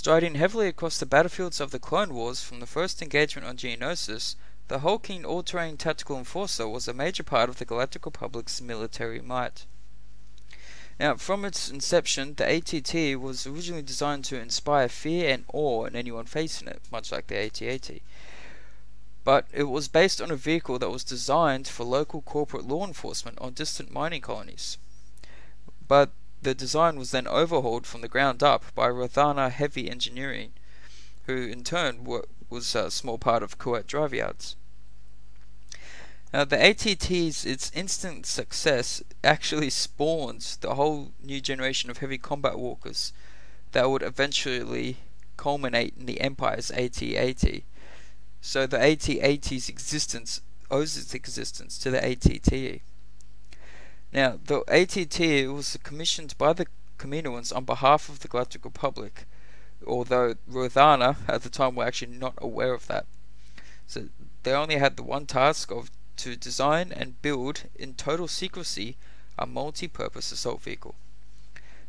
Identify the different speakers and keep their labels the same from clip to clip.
Speaker 1: Striding heavily across the battlefields of the Clone Wars from the first engagement on Geonosis, the hulking all-terrain tactical enforcer was a major part of the Galactic Republic's military might. Now, from its inception, the AT-AT was originally designed to inspire fear and awe in anyone facing it, much like the AT-AT. But it was based on a vehicle that was designed for local corporate law enforcement on distant mining colonies. But the design was then overhauled from the ground up by Rothana Heavy Engineering, who in turn was a small part of Kuwait Drive Yards. Now, the AT-AT's its instant success actually spawned the whole new generation of heavy combat walkers that would eventually culminate in the Empire's AT-AT. So the AT-AT's existence owes its existence to the AT-AT. Now, the AT-AT was commissioned by the Kaminoans on behalf of the Galactic Republic, although Rothana at the time were actually not aware of that. So they only had the one task of to design and build in total secrecy a multi-purpose assault vehicle.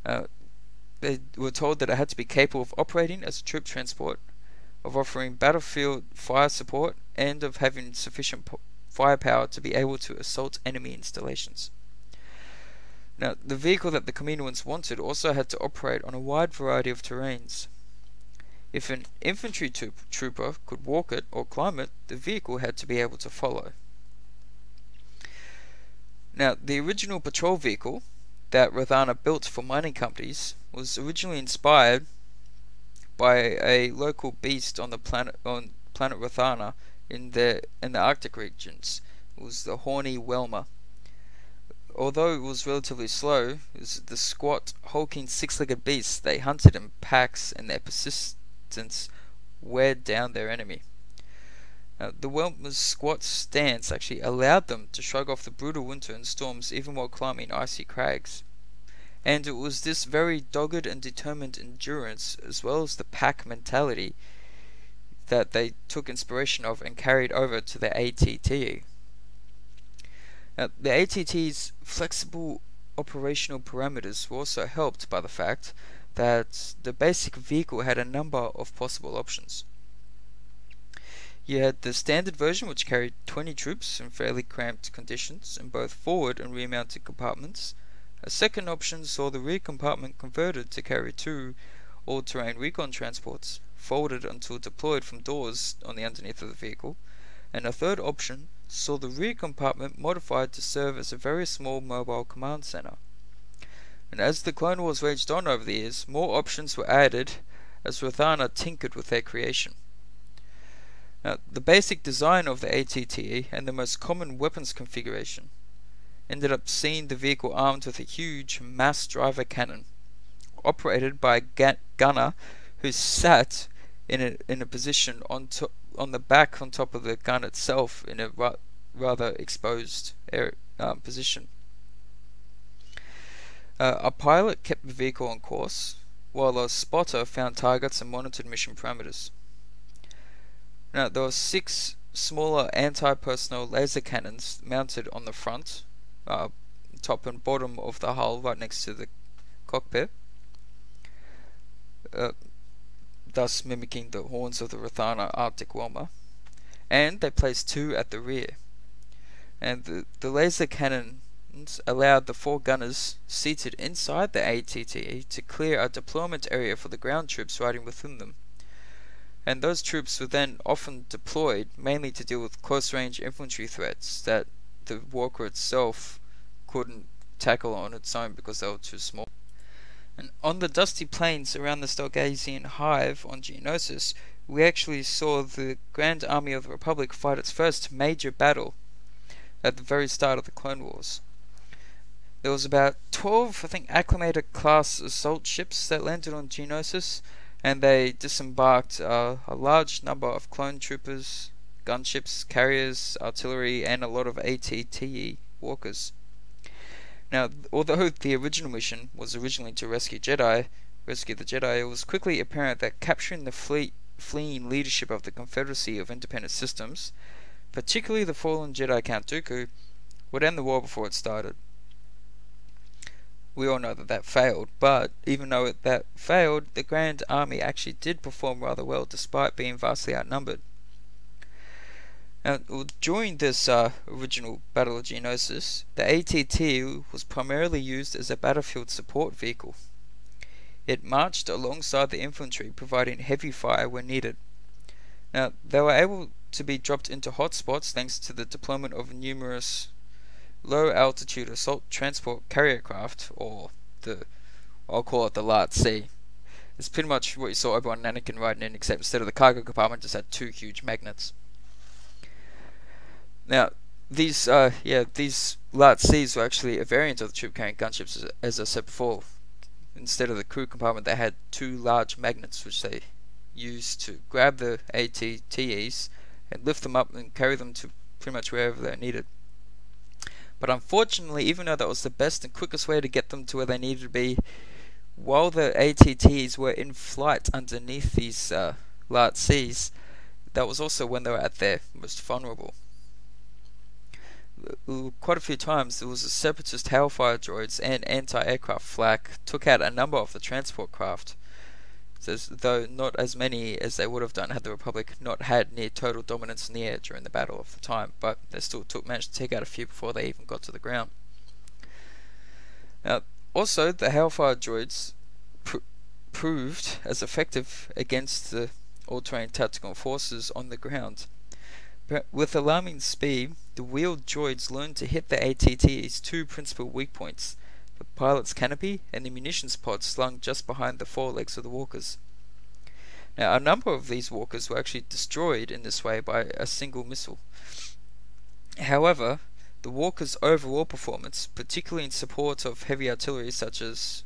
Speaker 1: They were told that it had to be capable of operating as a troop transport, of offering battlefield fire support, and of having sufficient firepower to be able to assault enemy installations. Now, the vehicle that the Kaminoans wanted also had to operate on a wide variety of terrains. If an infantry trooper could walk it or climb it, the vehicle had to be able to follow. Now, the original patrol vehicle that Rothana built for mining companies was originally inspired by a local beast on the planet Rothana in the Arctic regions. It was the horny Welmer. Although it was relatively slow, it was the squat, hulking six-legged beasts they hunted in packs, and their persistence weighed down their enemy. The Welmer's squat stance actually allowed them to shrug off the brutal winter and storms even while climbing icy crags. And it was this very dogged and determined endurance, as well as the pack mentality, that they took inspiration of and carried over to the AT-AT. The AT-AT's flexible operational parameters were also helped by the fact that the basic vehicle had a number of possible options. You had the standard version, which carried 20 troops in fairly cramped conditions in both forward and rear mounted compartments. A second option saw the rear compartment converted to carry 2 all-terrain recon transports, folded until deployed from doors on the underneath of the vehicle. And a third option saw the rear compartment modified to serve as a very small mobile command center. And as the Clone Wars raged on over the years, more options were added as Rothana tinkered with their creation. Now, the basic design of the AT-AT and the most common weapons configuration ended up seeing the vehicle armed with a huge mass driver cannon, operated by a gunner who sat in a position on the back on top of the gun itself in a rather exposed position. A pilot kept the vehicle on course, while a spotter found targets and monitored mission parameters. Now, there were 6 smaller anti-personnel laser cannons mounted on the front, top and bottom of the hull, right next to the cockpit, thus mimicking the horns of the Rothana Arctic Welmer, and they placed 2 at the rear. And the laser cannons allowed the 4 gunners seated inside the AT-AT to clear a deployment area for the ground troops riding within them. And those troops were then often deployed mainly to deal with close-range infantry threats that the walker itself couldn't tackle on its own because they were too small. And on the dusty plains around the Stelgazian hive on Geonosis, we actually saw the Grand Army of the Republic fight its first major battle at the very start of the Clone Wars. There was about 12, I think, acclimated class assault ships that landed on Geonosis, and they disembarked a large number of clone troopers, gunships, carriers, artillery, and a lot of AT-AT walkers. Now, although the original mission was originally to rescue the Jedi, it was quickly apparent that capturing the fleeing leadership of the Confederacy of Independent Systems, particularly the fallen Jedi Count Dooku, would end the war before it started. we all know that that failed, but even though that failed, the Grand Army actually did perform rather well despite being vastly outnumbered. Now, during this original Battle of Geonosis, the ATT was primarily used as a battlefield support vehicle. It marched alongside the infantry, providing heavy fire when needed. Now, they were able to be dropped into hotspots thanks to the deployment of numerous low-altitude assault transport carrier craft, or I'll call it the Lat C. It's pretty much what you saw Obi-Wan and Anakin riding in, except instead of the cargo compartment, just had two huge magnets. Now, these Lat Cs were actually a variant of the troop-carrying gunships, as I said before. Instead of the crew compartment, they had two large magnets which they used to grab the ATTEs and lift them up and carry them to pretty much wherever they're needed. But unfortunately, even though that was the best and quickest way to get them to where they needed to be, while the ATTEs were in flight underneath these Lat Cs, that was also when they were at their most vulnerable. Quite a few times there was a separatist Hellfire droids and anti-aircraft flak took out a number of the transport craft, though not as many as they would have done had the Republic not had near total dominance in the air during the battle of the time, but they still managed to take out a few before they even got to the ground. Now, also, the Hellfire droids proved as effective against the all-terrain tactical forces on the ground. But with alarming speed, the wheeled droids learned to hit the ATT's two principal weak points: the pilot's canopy and the munitions pod slung just behind the forelegs of the walkers. Now, a number of these walkers were actually destroyed in this way by a single missile. However, the walkers' overall performance, particularly in support of heavy artillery such as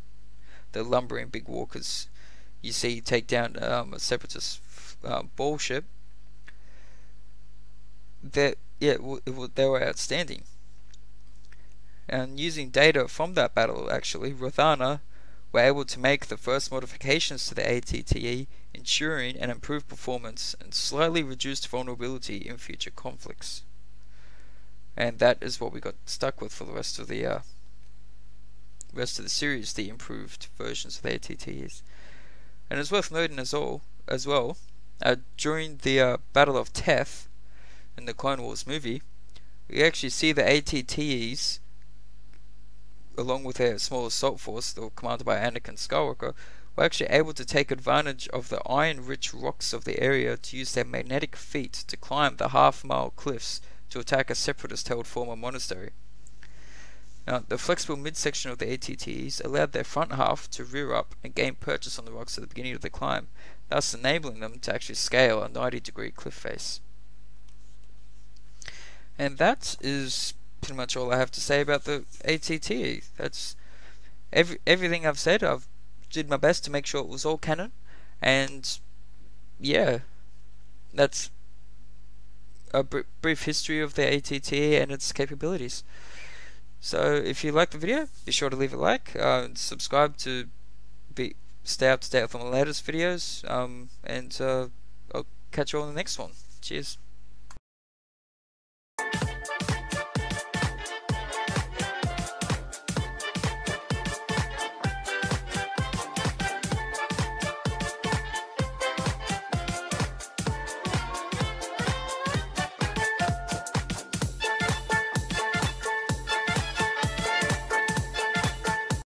Speaker 1: the lumbering big walkers you see take down a separatist ball ship, they were outstanding. And using data from that battle, actually, Rothana were able to make the first modifications to the ATTE, ensuring an improved performance and slightly reduced vulnerability in future conflicts. And that is what we got stuck with for the rest of the series, the improved versions of the ATTEs. And it's worth noting as well, during the Battle of Teth in the Clone Wars movie, we actually see the ATTEs, along with their small assault force, that were commanded by Anakin Skywalker, were actually able to take advantage of the iron-rich rocks of the area to use their magnetic feet to climb the half-mile cliffs to attack a separatist-held former monastery. Now, the flexible midsection of the ATTEs allowed their front half to rear up and gain purchase on the rocks at the beginning of the climb, thus enabling them to actually scale a 90-degree cliff face. And that is pretty much all I have to say about the ATTE. That's everything I've said. I've did my best to make sure it was all canon, and yeah, that's a brief history of the ATTE and its capabilities. So if you like the video, be sure to leave a like, and subscribe to stay up to date with my latest videos, and I'll catch you all in the next one. Cheers.